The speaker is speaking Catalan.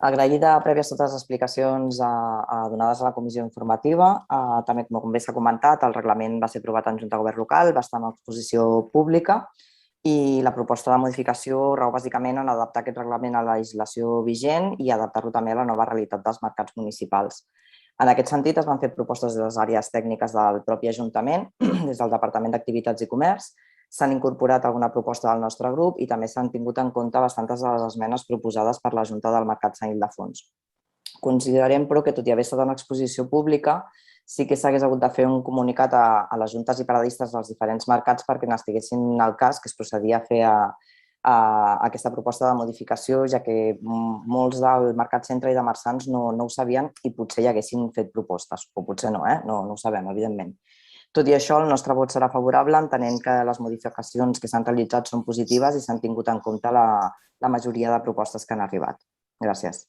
Agraïda prèvies totes les explicacions donades a la comissió informativa. També, com bé s'ha comentat, el reglament va ser aprovat en Junta de Govern local, va estar en exposició pública i la proposta de modificació rau bàsicament en adaptar aquest reglament a la legislació vigent i adaptar-lo també a la nova realitat dels mercats municipals. En aquest sentit, es van fer propostes de les àrees tècniques del propi Ajuntament, des del Departament d'Activitats i Comerç. S'han incorporat alguna proposta del nostre grup i també s'han tingut en compte bastantes de les esmenes proposades per la Junta del Mercat Sant Ildefons. Considerem, però, que tot i haver estat en exposició pública, sí que s'hagués hagut de fer un comunicat a les juntes i paradistes dels diferents mercats perquè n'estiguessin al cas que es procedia a fer aquesta proposta de modificació, ja que molts del Mercat Centre i de Marsans no ho sabien i potser hi haguessin fet propostes, o potser no, no ho sabem, evidentment. Tot i això, el nostre vot serà favorable, entenent que les modificacions que s'han realitzat són positives i s'han tingut en compte la majoria de propostes que han arribat. Gràcies.